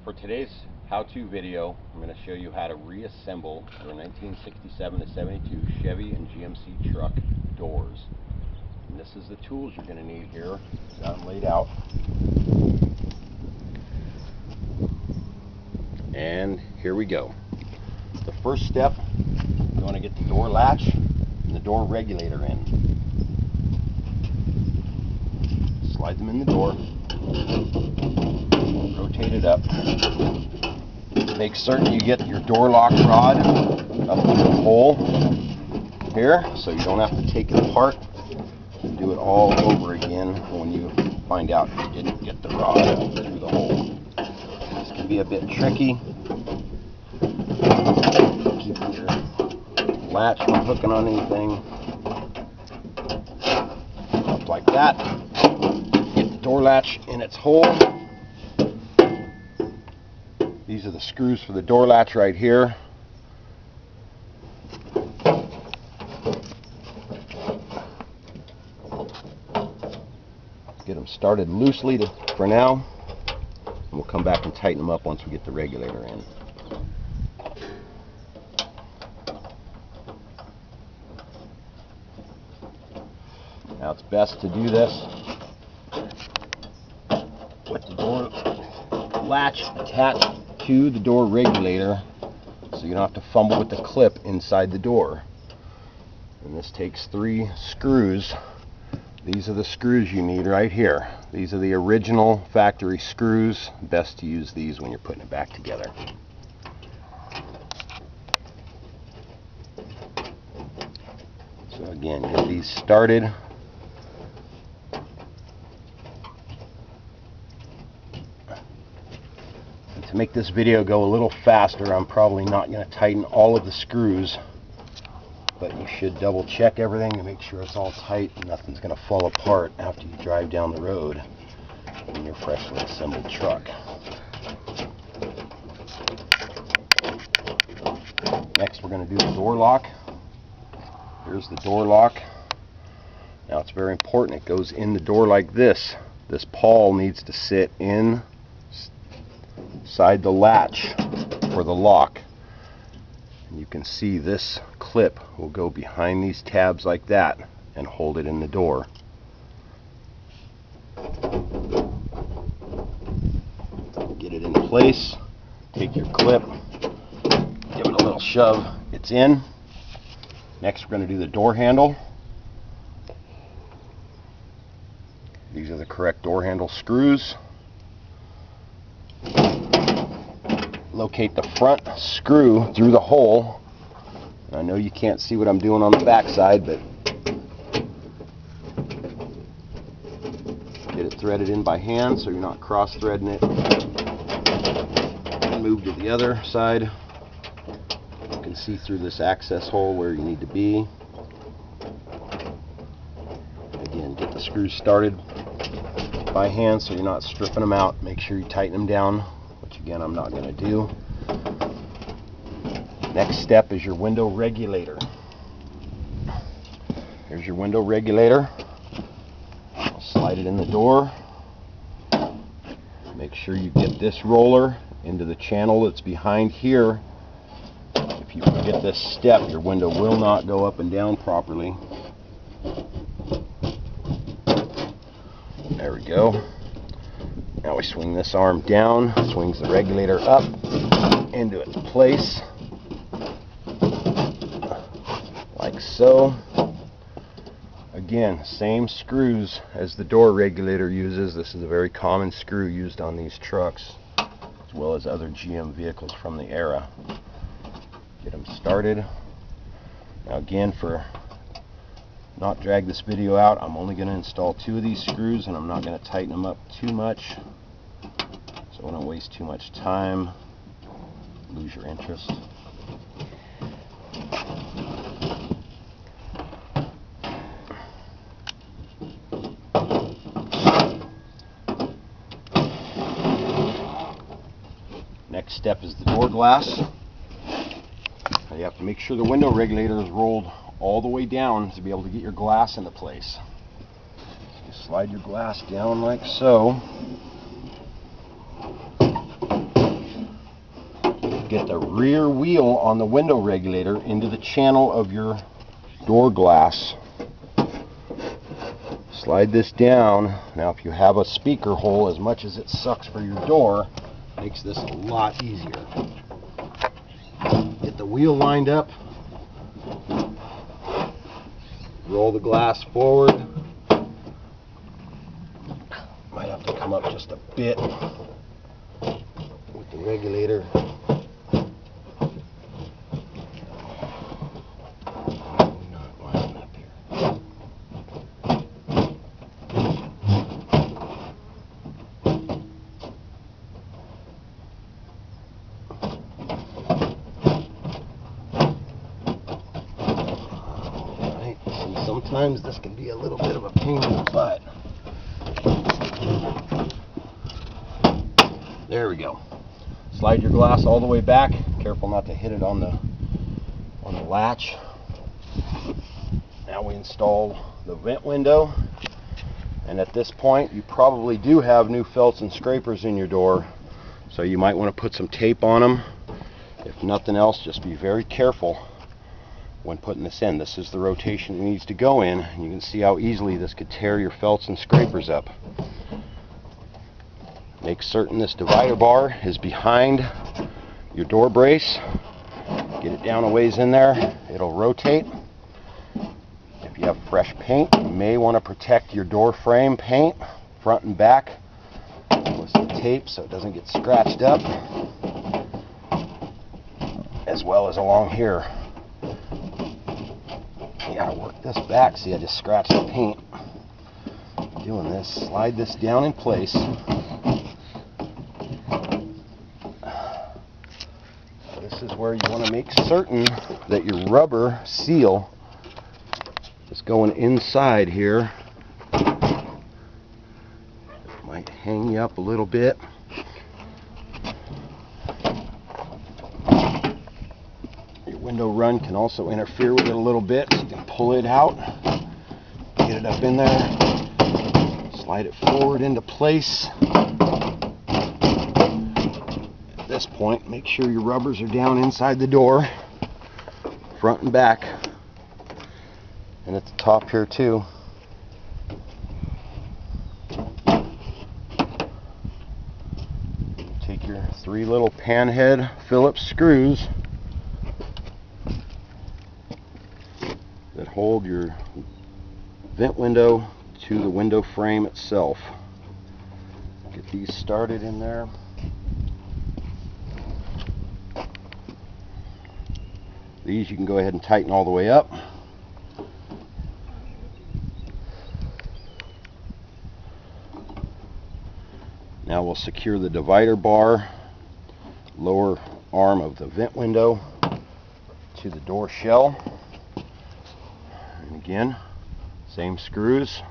For today's how-to video, I'm going to show you how to reassemble your 1967 to 72 Chevy and GMC truck doors. And this is the tools you're going to need here. Got them laid out. And here we go. The first step, you want to get the door latch and the door regulator in. Slide them in the door. Rotate it up. Make certain you get your door lock rod up through the hole here, so you don't have to take it apart and do it all over again when you find out you didn't get the rod up through the hole. This can be a bit tricky. Keeping your latch from hooking on anything. Up like that. Get the door latch in its hole. These are the screws for the door latch right here. Get them started loosely for now, and we'll come back and tighten them up once we get the regulator in. Now it's best to do this with the door latch attached to the door regulator, so you don't have to fumble with the clip inside the door. And this takes 3 screws. These are the screws you need right here. These are the original factory screws. Best to use these when you're putting it back together. So again, get these started. To make this video go a little faster, I'm probably not going to tighten all of the screws, but you should double check everything to make sure it's all tight and nothing's going to fall apart after you drive down the road in your freshly assembled truck. Next, we're going to do the door lock. Here's the door lock. Now it's very important it goes in the door like this. This pawl needs to sit inside the latch for the lock. And you can see this clip will go behind these tabs like that and hold it in the door. Get it in place, take your clip, give it a little shove, it's in. Next we're going to do the door handle. These are the correct door handle screws. Locate the front screw through the hole. I know you can't see what I'm doing on the back side, but get it threaded in by hand so you're not cross-threading it. And move to the other side. You can see through this access hole where you need to be. Again, get the screws started by hand so you're not stripping them out. Make sure you tighten them down. Again, I'm not going to do. Next step is your window regulator. Here's your window regulator. I'll slide it in the door. Make sure you get this roller into the channel that's behind here. If you forget this step, your window will not go up and down properly. There we go. Now we swing this arm down, swings the regulator up into its place, like so. Again, same screws as the door regulator uses. This is a very common screw used on these trucks, as well as other GM vehicles from the era. Get them started. Now again, for not drag this video out, I'm only going to install 2 of these screws, and I'm not going to tighten them up too much, so I don't waste too much time, lose your interest. Next step is the door glass. Now you have to make sure the window regulator is rolled all the way down to be able to get your glass into place. You slide your glass down like so. get the rear wheel on the window regulator into the channel of your door glass. Slide this down. Now if you have a speaker hole, as much as it sucks for your door, makes this a lot easier. Get the wheel lined up. Roll the glass forward. Might have to come up just a bit with the regulator. Sometimes this can be a little bit of a pain in the butt. There we go. Slide your glass all the way back. Careful not to hit it on the latch. Now we install the vent window. And at this point, you probably do have new felts and scrapers in your door, so you might want to put some tape on them. If nothing else, just be very careful when putting this in. This is the rotation it needs to go in. You can see how easily this could tear your felts and scrapers up. Make certain this divider bar is behind your door brace. Get it down a ways in there. It'll rotate. If you have fresh paint, you may want to protect your door frame paint, front and back, with some tape so it doesn't get scratched up, as well as along here. You gotta work this back. See, I just scratched the paint. Doing this, slide this down in place. This is where you want to make certain that your rubber seal is going inside here. Might hang you up a little bit. Window run can also interfere with it a little bit, so you can pull it out, get it up in there, slide it forward into place. At this point, make sure your rubbers are down inside the door, front and back, and at the top here too. Take your 3 little panhead Phillips screws that hold your vent window to the window frame itself. Get these started in there. These you can go ahead and tighten all the way up. Now we'll secure the divider bar, lower arm of the vent window to the door shell. And again, same screws.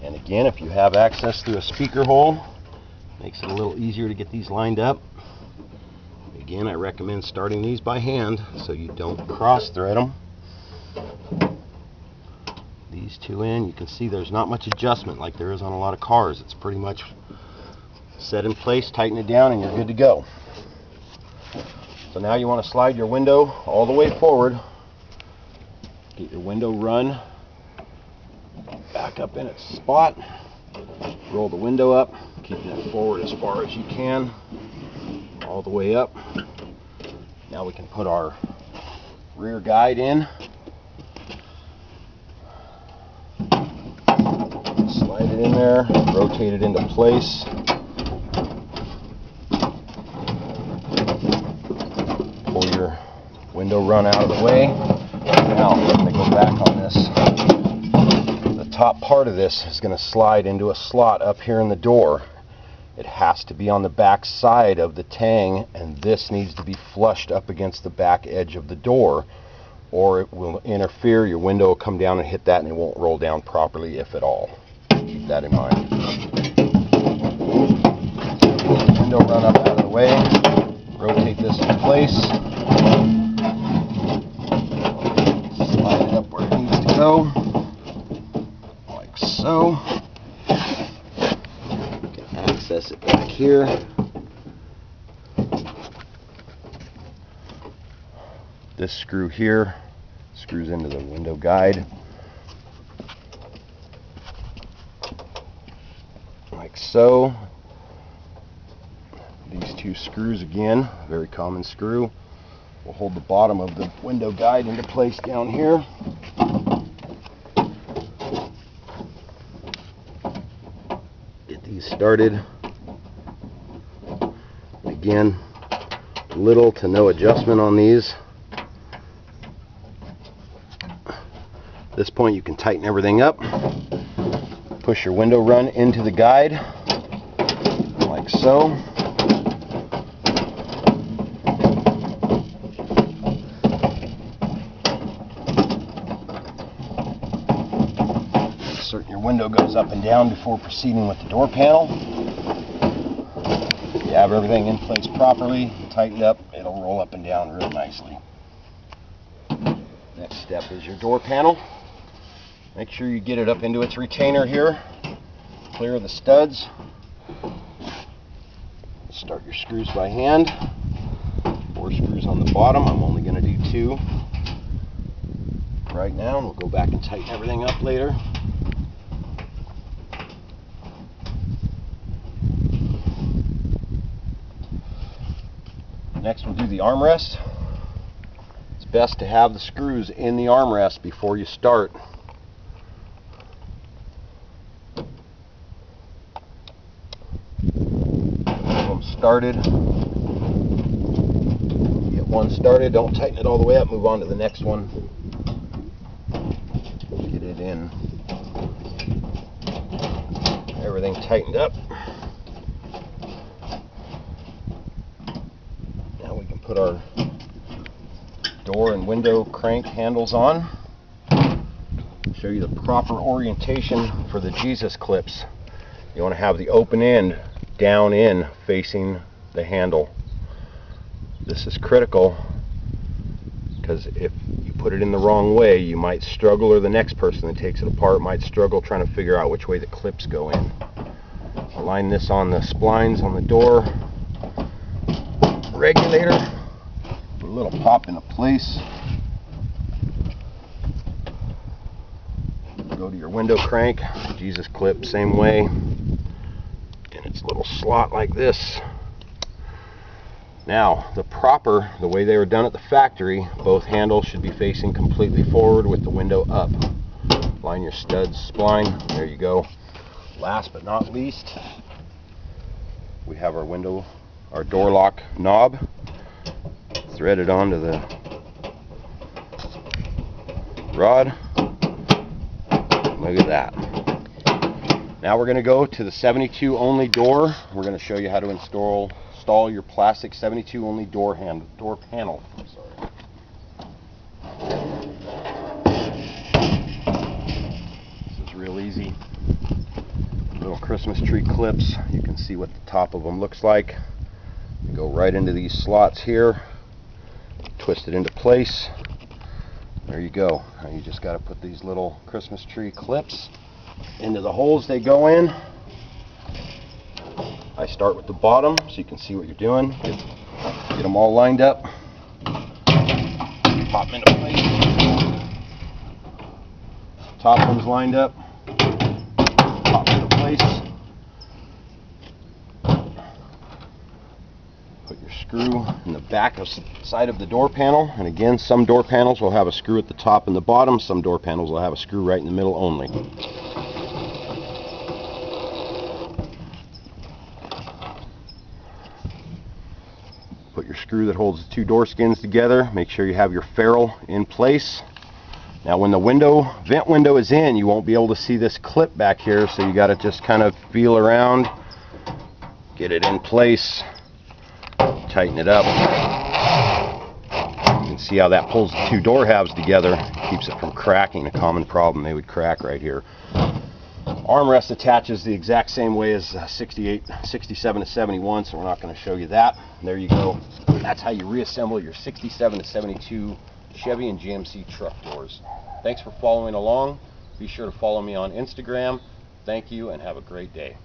And again, if you have access through a speaker hole, makes it a little easier to get these lined up. Again, I recommend starting these by hand so you don't cross thread them. These 2 in, you can see there's not much adjustment like there is on a lot of cars. It's pretty much set in place, tighten it down, and you're good to go. So now you want to slide your window all the way forward. Get your window run back up in its spot. Roll the window up, keeping it forward as far as you can, all the way up. Now we can put our rear guide in. Slide it in there, rotate it into place. Pull your window run out of the way. Now, let me go back on this. The top part of this is going to slide into a slot up here in the door. It has to be on the back side of the tang, and this needs to be flushed up against the back edge of the door, or it will interfere. Your window will come down and hit that, and it won't roll down properly, if at all. Keep that in mind. Window run up out of the way. Rotate this in place. Slide it up where it needs to go, like so. You can access it back here. This screw here screws into the window guide, like so. These two screws, again, very common screw, will hold the bottom of the window guide into place down here. Get these started. Again, little to no adjustment on these. At this point you can tighten everything up. Push your window run into the guide, like so. Certain your window goes up and down before proceeding with the door panel. If you have everything in place properly, tightened up, it'll roll up and down real nicely. Next step is your door panel. Make sure you get it up into its retainer here. Clear the studs. Start your screws by hand. 4 screws on the bottom. I'm only going to do 2 right now, and we'll go back and tighten everything up later. Next we'll do the armrest. It's best to have the screws in the armrest before you start. Started. Get one started, don't tighten it all the way up, move on to the next one. Get it in. Everything tightened up. Now we can put our door and window crank handles on. Show you the proper orientation for the Jesus clips. You want to have the open end down in facing the handle. This is critical because if you put it in the wrong way, you might struggle, or the next person that takes it apart might struggle trying to figure out which way the clips go in. Align this on the splines on the door regulator. Put a little pop into place. Go to your window crank, Jesus clip, same way. Its little slot like this. Now, the way they were done at the factory, both handles should be facing completely forward with the window up. Line your studs, spline, there you go. Last but not least, we have our door lock knob threaded onto the rod. Look at that. Now we're going to go to the 72 only door. We're going to show you how to install your plastic 72 only door panel. This is real easy. Little Christmas tree clips. You can see what the top of them looks like. You go right into these slots here. Twist it into place. There you go. Now you just got to put these little Christmas tree clips into the holes they go in. I start with the bottom so you can see what you're doing. Get them all lined up. Pop them into place. Top one's lined up. Pop into place. Put your screw in the back side of the door panel. And again, some door panels will have a screw at the top and the bottom. Some door panels will have a screw right in the middle only. Put your screw that holds the 2 door skins together. Make sure you have your ferrule in place. Now when the vent window is in, you won't be able to see this clip back here, so you got to just kind of feel around, get it in place, tighten it up. You can see how that pulls the 2 door halves together, keeps it from cracking, a common problem. They would crack right here. Armrest attaches the exact same way as 67 to 71, so we're not going to show you that. There you go. That's how you reassemble your 67 to 72 Chevy and GMC truck doors. Thanks for following along. Be sure to follow me on Instagram. Thank you and have a great day.